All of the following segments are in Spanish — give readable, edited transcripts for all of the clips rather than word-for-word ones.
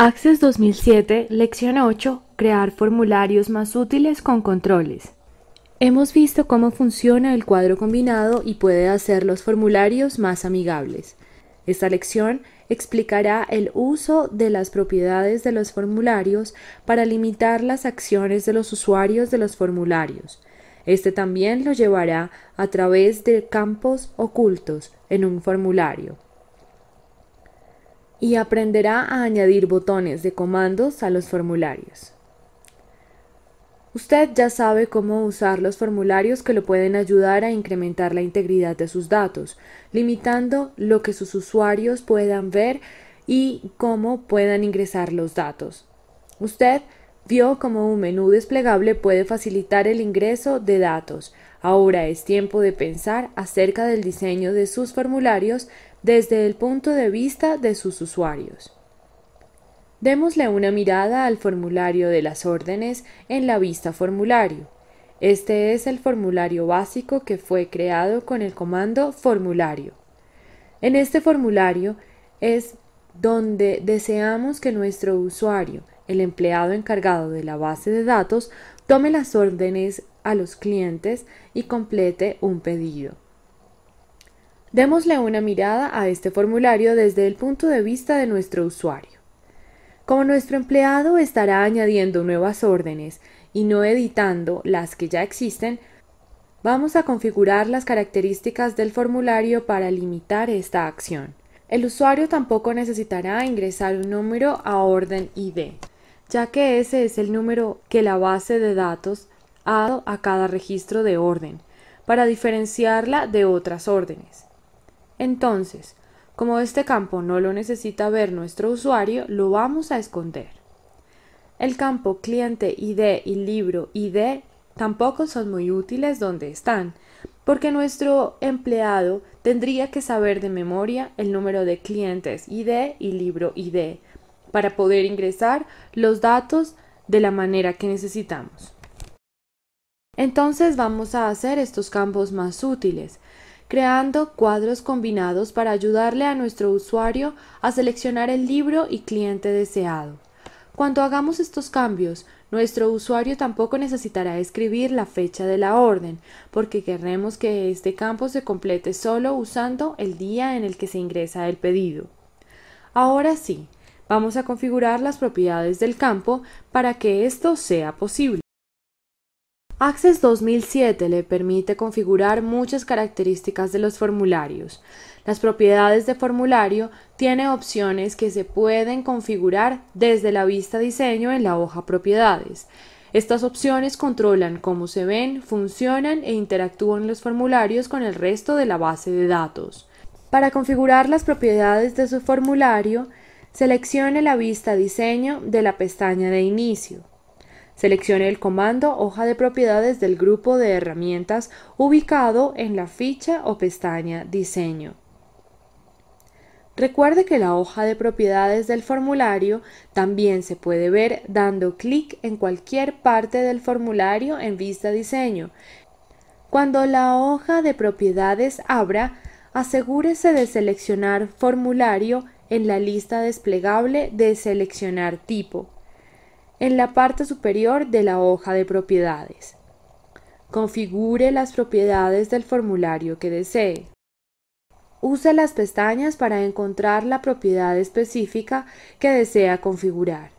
Access 2007, lección 8, crear formularios más útiles con controles. Hemos visto cómo funciona el cuadro combinado y puede hacer los formularios más amigables. Esta lección explicará el uso de las propiedades de los formularios para limitar las acciones de los usuarios de los formularios. Este también lo llevará a través de campos ocultos en un formulario. Y aprenderá a añadir botones de comandos a los formularios. Usted ya sabe cómo usar los formularios que le pueden ayudar a incrementar la integridad de sus datos, limitando lo que sus usuarios puedan ver y cómo puedan ingresar los datos. Usted vio cómo un menú desplegable puede facilitar el ingreso de datos. Ahora es tiempo de pensar acerca del diseño de sus formularios desde el punto de vista de sus usuarios. Démosle una mirada al formulario de las órdenes en la vista formulario. Este es el formulario básico que fue creado con el comando formulario. En este formulario es donde deseamos que nuestro usuario, el empleado encargado de la base de datos, tome las órdenes a los clientes y complete un pedido. Démosle una mirada a este formulario desde el punto de vista de nuestro usuario. Como nuestro empleado estará añadiendo nuevas órdenes y no editando las que ya existen, vamos a configurar las características del formulario para limitar esta acción. El usuario tampoco necesitará ingresar un número a orden ID, ya que ese es el número que la base de datos ha dado a cada registro de orden, para diferenciarla de otras órdenes. Entonces, como este campo no lo necesita ver nuestro usuario, lo vamos a esconder. El campo cliente ID y libro ID tampoco son muy útiles donde están, porque nuestro empleado tendría que saber de memoria el número de clientes ID y libro ID para poder ingresar los datos de la manera que necesitamos. Entonces vamos a hacer estos campos más útiles, creando cuadros combinados para ayudarle a nuestro usuario a seleccionar el libro y cliente deseado. Cuando hagamos estos cambios, nuestro usuario tampoco necesitará escribir la fecha de la orden, porque queremos que este campo se complete solo usando el día en el que se ingresa el pedido. Ahora sí, vamos a configurar las propiedades del campo para que esto sea posible. Access 2007 le permite configurar muchas características de los formularios. Las propiedades de formulario tienen opciones que se pueden configurar desde la vista diseño en la hoja propiedades. Estas opciones controlan cómo se ven, funcionan e interactúan los formularios con el resto de la base de datos. Para configurar las propiedades de su formulario, seleccione la vista diseño de la pestaña de inicio. Seleccione el comando hoja de propiedades del grupo de herramientas ubicado en la ficha o pestaña diseño. Recuerde que la hoja de propiedades del formulario también se puede ver dando clic en cualquier parte del formulario en vista diseño. Cuando la hoja de propiedades abra, asegúrese de seleccionar formulario en la lista desplegable de seleccionar tipo, en la parte superior de la hoja de propiedades. Configure las propiedades del formulario que desee. Use las pestañas para encontrar la propiedad específica que desea configurar.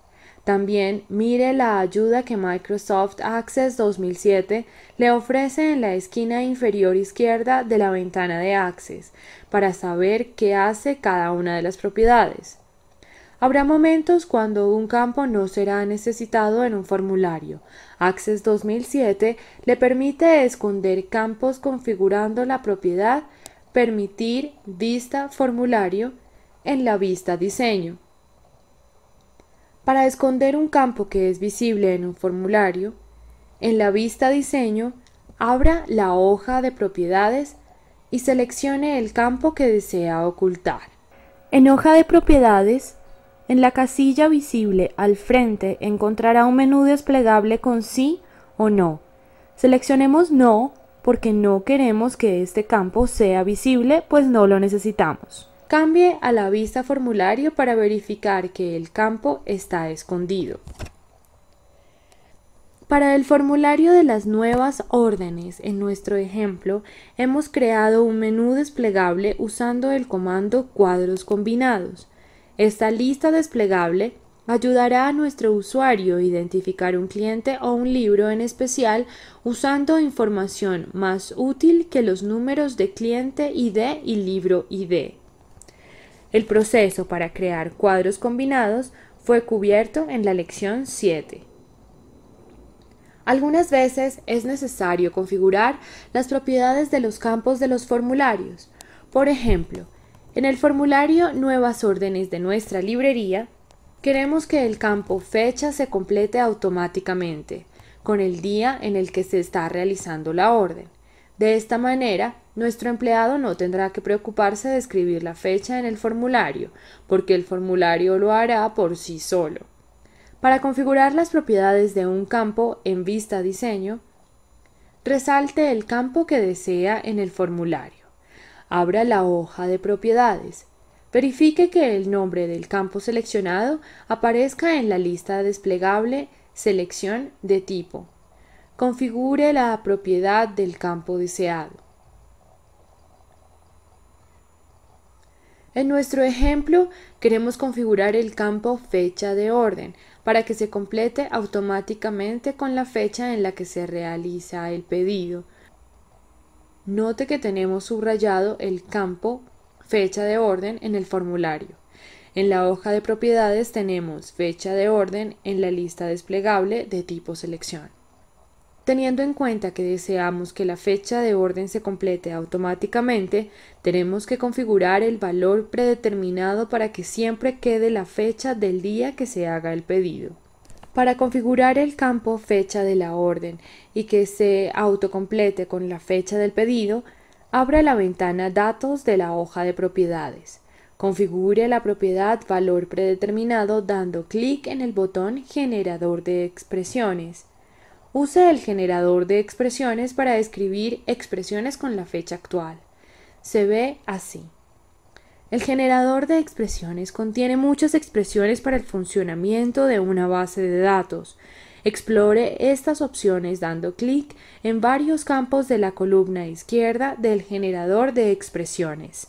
También mire la ayuda que Microsoft Access 2007 le ofrece en la esquina inferior izquierda de la ventana de Access para saber qué hace cada una de las propiedades. Habrá momentos cuando un campo no será necesitado en un formulario. Access 2007 le permite esconder campos configurando la propiedad Permitir vista formulario en la vista diseño. Para esconder un campo que es visible en un formulario, en la vista diseño, abra la hoja de propiedades y seleccione el campo que desea ocultar. En hoja de propiedades, en la casilla visible al frente encontrará un menú desplegable con sí o no. Seleccionemos no porque no queremos que este campo sea visible, pues no lo necesitamos. Cambie a la vista formulario para verificar que el campo está escondido. Para el formulario de las nuevas órdenes, en nuestro ejemplo, hemos creado un menú desplegable usando el comando cuadros combinados. Esta lista desplegable ayudará a nuestro usuario a identificar un cliente o un libro en especial usando información más útil que los números de cliente ID y libro ID. El proceso para crear cuadros combinados fue cubierto en la lección 7. Algunas veces es necesario configurar las propiedades de los campos de los formularios. Por ejemplo, en el formulario Nuevas órdenes de nuestra librería, queremos que el campo fecha se complete automáticamente con el día en el que se está realizando la orden. De esta manera, nuestro empleado no tendrá que preocuparse de escribir la fecha en el formulario, porque el formulario lo hará por sí solo. Para configurar las propiedades de un campo en Vista Diseño, resalte el campo que desea en el formulario. Abra la hoja de propiedades. Verifique que el nombre del campo seleccionado aparezca en la lista desplegable Selección de tipo. Configure la propiedad del campo deseado. En nuestro ejemplo, queremos configurar el campo Fecha de orden para que se complete automáticamente con la fecha en la que se realiza el pedido. Note que tenemos subrayado el campo Fecha de orden en el formulario. En la hoja de propiedades tenemos Fecha de orden en la lista desplegable de tipo Selección. Teniendo en cuenta que deseamos que la fecha de orden se complete automáticamente, tenemos que configurar el valor predeterminado para que siempre quede la fecha del día que se haga el pedido. Para configurar el campo fecha de la orden y que se autocomplete con la fecha del pedido, abra la ventana Datos de la hoja de propiedades. Configure la propiedad valor predeterminado dando clic en el botón Generador de expresiones. Use el generador de expresiones para escribir expresiones con la fecha actual. Se ve así. El generador de expresiones contiene muchas expresiones para el funcionamiento de una base de datos. Explore estas opciones dando clic en varios campos de la columna izquierda del generador de expresiones.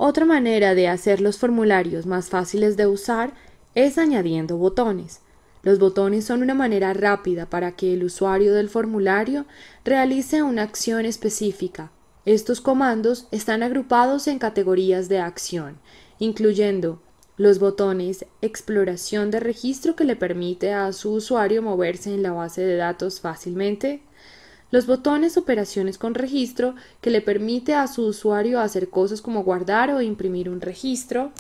Otra manera de hacer los formularios más fáciles de usar es añadiendo botones. Los botones son una manera rápida para que el usuario del formulario realice una acción específica. Estos comandos están agrupados en categorías de acción, incluyendo los botones Exploración de registro que le permite a su usuario moverse en la base de datos fácilmente, los botones Operaciones con registro que le permite a su usuario hacer cosas como guardar o imprimir un registro,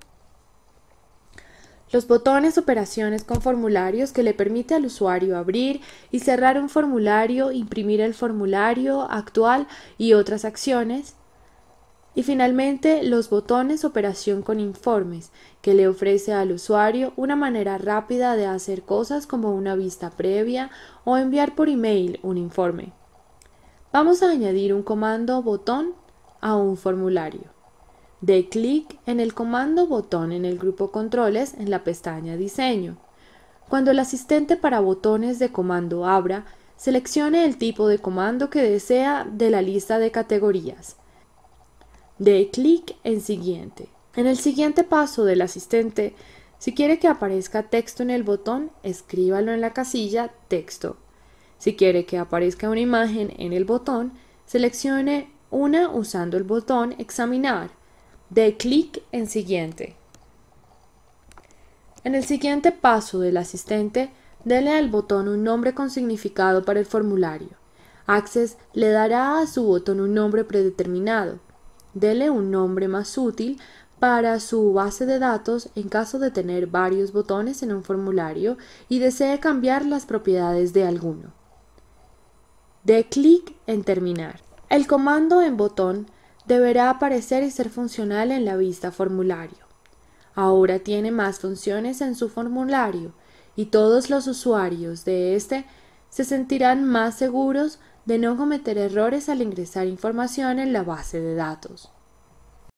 los botones Operaciones con formularios que le permite al usuario abrir y cerrar un formulario, imprimir el formulario actual y otras acciones. Y finalmente los botones Operación con informes que le ofrece al usuario una manera rápida de hacer cosas como una vista previa o enviar por email un informe. Vamos a añadir un comando botón a un formulario. Dé clic en el comando botón en el grupo Controles en la pestaña Diseño. Cuando el asistente para botones de comando abra, seleccione el tipo de comando que desea de la lista de categorías. Dé clic en Siguiente. En el siguiente paso del asistente, si quiere que aparezca texto en el botón, escríbalo en la casilla Texto. Si quiere que aparezca una imagen en el botón, seleccione una usando el botón Examinar. Dé clic en Siguiente. En el siguiente paso del asistente, dele al botón un nombre con significado para el formulario. Access le dará a su botón un nombre predeterminado. Dele un nombre más útil para su base de datos en caso de tener varios botones en un formulario y desee cambiar las propiedades de alguno. Dé clic en Terminar. El comando en botón deberá aparecer y ser funcional en la vista formulario. Ahora tiene más funciones en su formulario y todos los usuarios de este se sentirán más seguros de no cometer errores al ingresar información en la base de datos.